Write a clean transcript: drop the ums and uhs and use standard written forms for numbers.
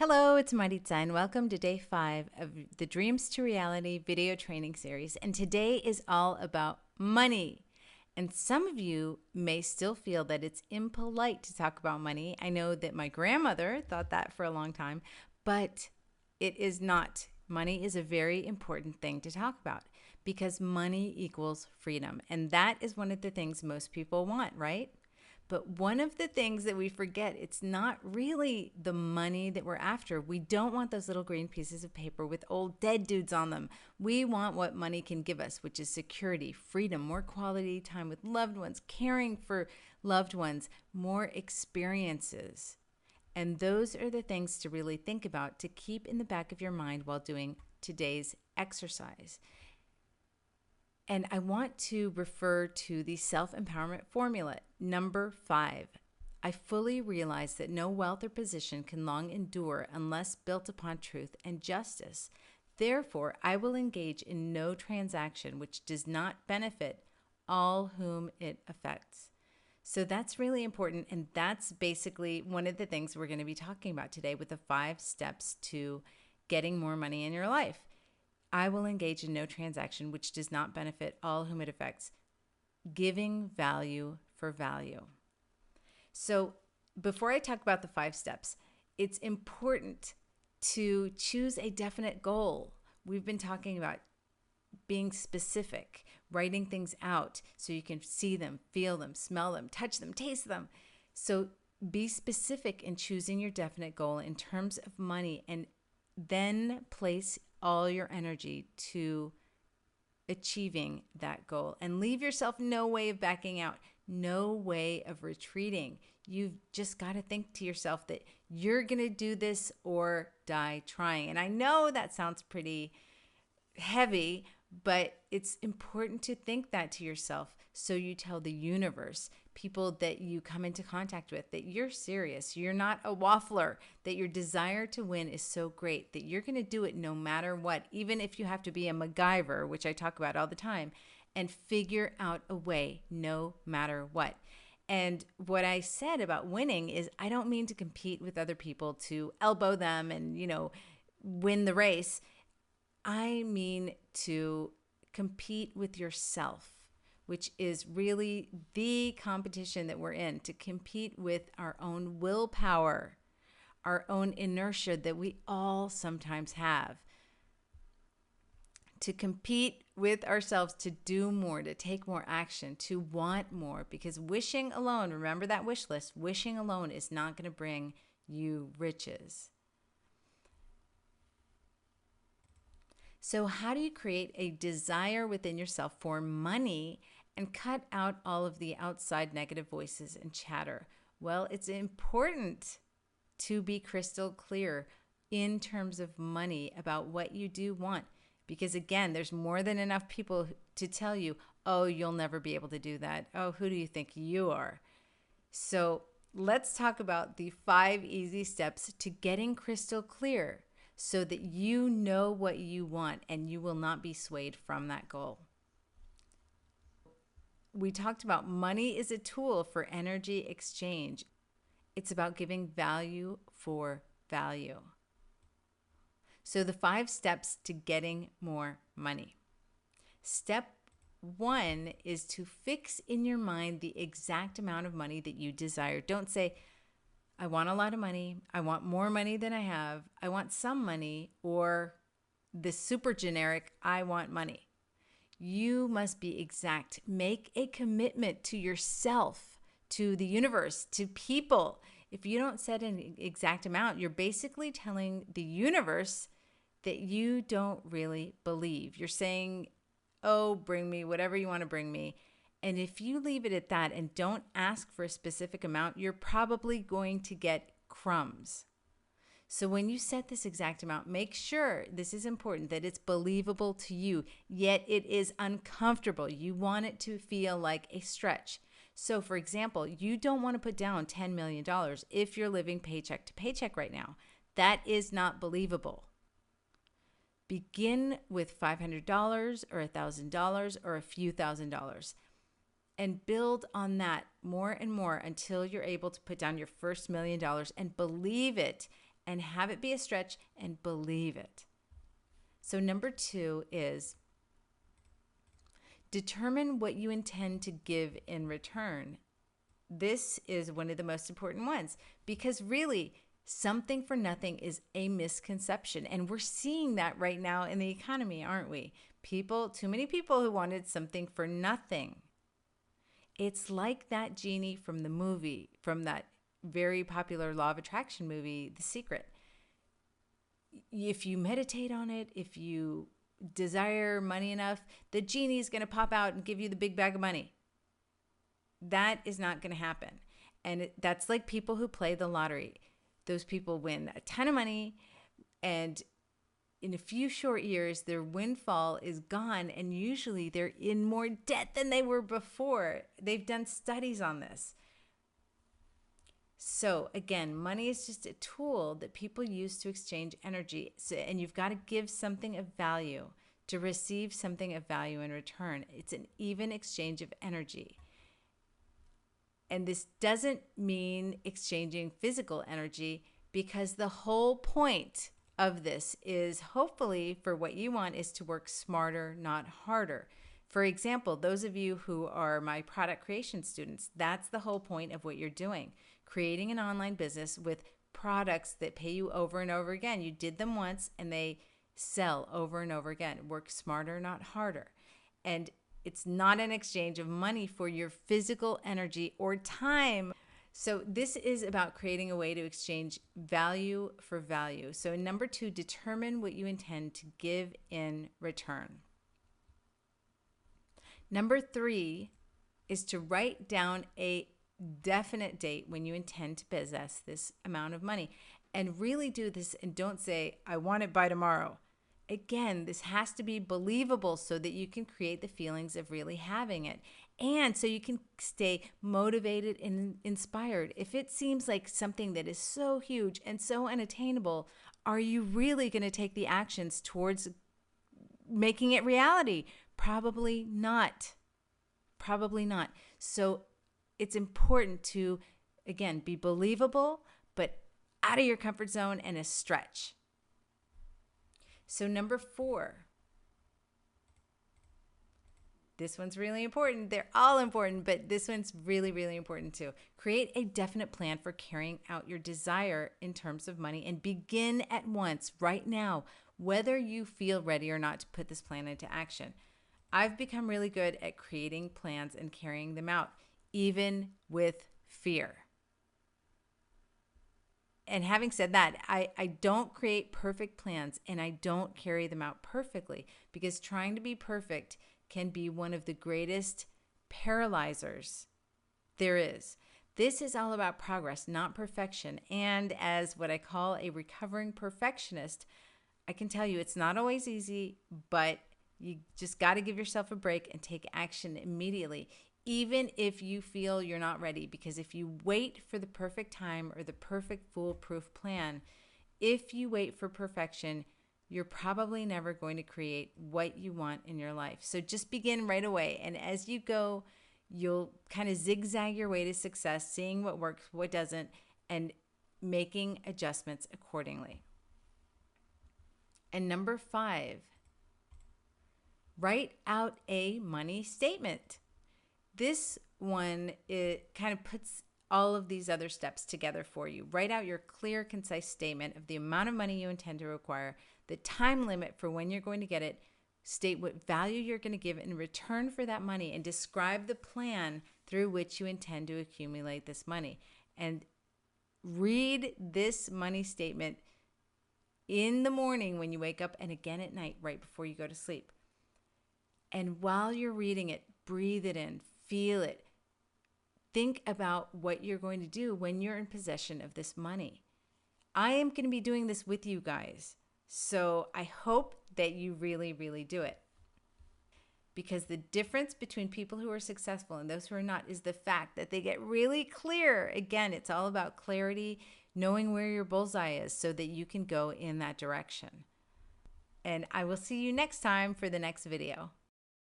Hello, it's Maritza, and welcome to day 5 of the Dreams to Reality video training series. And today is all about money. And some of you may still feel that it's impolite to talk about money. I know that my grandmother thought that for a long time, but it is not. Money is a very important thing to talk about because money equals freedom. And that is one of the things most people want, right? But one of the things that we forget, it's not really the money that we're after. We don't want those little green pieces of paper with old dead dudes on them. We want what money can give us, which is security, freedom, more quality time with loved ones, caring for loved ones, more experiences. And those are the things to really think about to keep in the back of your mind while doing today's exercise. And I want to refer to the self-empowerment formula, number 5. I fully realize that no wealth or position can long endure unless built upon truth and justice. Therefore, I will engage in no transaction which does not benefit all whom it affects. So that's really important, and that's basically one of the things we're going to be talking about today with the 5 steps to getting more money in your life. I will engage in no transaction which does not benefit all whom it affects. Giving value for value. So before I talk about the 5 steps, it's important to choose a definite goal. We've been talking about being specific, writing things out so you can see them, feel them, smell them, touch them, taste them. So be specific in choosing your definite goal in terms of money, and then place all your energy to achieving that goal, and leave yourself no way of backing out, no way of retreating. You've just got to think to yourself that you're going to do this or die trying. And I know that sounds pretty heavy, but it's important to think that to yourself so you tell the universe, people that you come into contact with, that you're serious, you're not a waffler, that your desire to win is so great that you're going to do it no matter what, even if you have to be a MacGyver, which I talk about all the time, and figure out a way no matter what. And what I said about winning is I don't mean to compete with other people to elbow them and, win the race. I mean to compete with yourself, which is really the competition that we're in, to compete with our own willpower, our own inertia that we all sometimes have, to compete with ourselves to do more, to take more action, to want more, because wishing alone, remember that wish list, wishing alone is not going to bring you riches. So how do you create a desire within yourself for money and cut out all of the outside negative voices and chatter? Well, it's important to be crystal clear in terms of money about what you do want. Because again, there's more than enough people to tell you, oh, you'll never be able to do that. Oh, who do you think you are? So let's talk about the 5 easy steps to getting crystal clear, so that you know what you want and you will not be swayed from that goal. We talked about money is a tool for energy exchange. It's about giving value for value. So the 5 steps to getting more money. Step 1 is to fix in your mind the exact amount of money that you desire. Don't say, I want a lot of money, I want more money than I have, I want some money, or the super generic, I want money. You must be exact. Make a commitment to yourself, to the universe, to people. If you don't set an exact amount, you're basically telling the universe that you don't really believe. You're saying, oh, bring me whatever you want to bring me. And if you leave it at that and don't ask for a specific amount, you're probably going to get crumbs. So when you set this exact amount, make sure, this is important, that it's believable to you, yet it is uncomfortable. You want it to feel like a stretch. So for example, you don't want to put down $10 million if you're living paycheck to paycheck right now. That is not believable. Begin with $500 or $1,000 or a few $1,000s. And build on that more and more until you're able to put down your first $1 million and believe it and have it be a stretch and believe it. So number 2 is determine what you intend to give in return. This is one of the most important ones because really something for nothing is a misconception. And we're seeing that right now in the economy, aren't we? Too many people who wanted something for nothing. It's like that genie from the movie, from that very popular law of attraction movie, The Secret. If you meditate on it, if you desire money enough, the genie is going to pop out and give you the big bag of money. That is not going to happen. And that's like people who play the lottery. Those people win a ton of money, and in a few short years, their windfall is gone, and usually they're in more debt than they were before. They've done studies on this. So again, money is just a tool that people use to exchange energy. And you've got to give something of value to receive something of value in return. It's an even exchange of energy. And this doesn't mean exchanging physical energy, because the whole point of this is hopefully for what you want is to work smarter, not harder. For example, those of you who are my product creation students, that's the whole point of what you're doing. Creating an online business with products that pay you over and over again. You did them once and they sell over and over again. Work smarter, not harder. And it's not an exchange of money for your physical energy or time. So this is about creating a way to exchange value for value. So number 2, determine what you intend to give in return. Number 3 is to write down a definite date when you intend to possess this amount of money. And really do this, and don't say, I want it by tomorrow. Again, this has to be believable so that you can create the feelings of really having it. And so you can stay motivated and inspired. If it seems like something that is so huge and so unattainable, are you really going to take the actions towards making it reality? Probably not. Probably not. So it's important to, again, be believable, but out of your comfort zone and a stretch. So number 4, this one's really important. They're all important, but this one's really, really important too. Create a definite plan for carrying out your desire in terms of money, and begin at once, right now, whether you feel ready or not to put this plan into action. I've become really good at creating plans and carrying them out, even with fear. And having said that, I don't create perfect plans, and I don't carry them out perfectly, because trying to be perfect can be one of the greatest paralyzers there is. This is all about progress, not perfection. And as what I call a recovering perfectionist, I can tell you it's not always easy, but you just got to give yourself a break and take action immediately, even if you feel you're not ready. Because if you wait for the perfect time or the perfect foolproof plan, if you wait for perfection, you're probably never going to create what you want in your life. So just begin right away. And as you go, you'll kind of zigzag your way to success, seeing what works, what doesn't, and making adjustments accordingly. And number 5, write out a money statement. This one, it kind of puts all of these other steps together for you. Write out your clear, concise statement of the amount of money you intend to acquire, the time limit for when you're going to get it, state what value you're going to give in return for that money, and describe the plan through which you intend to accumulate this money. And read this money statement in the morning when you wake up, and again at night right before you go to sleep. And while you're reading it, breathe it in, feel it. Think about what you're going to do when you're in possession of this money. I am going to be doing this with you guys. So I hope that you really, really do it. Because the difference between people who are successful and those who are not is the fact that they get really clear. Again, it's all about clarity, knowing where your bullseye is so that you can go in that direction. And I will see you next time for the next video.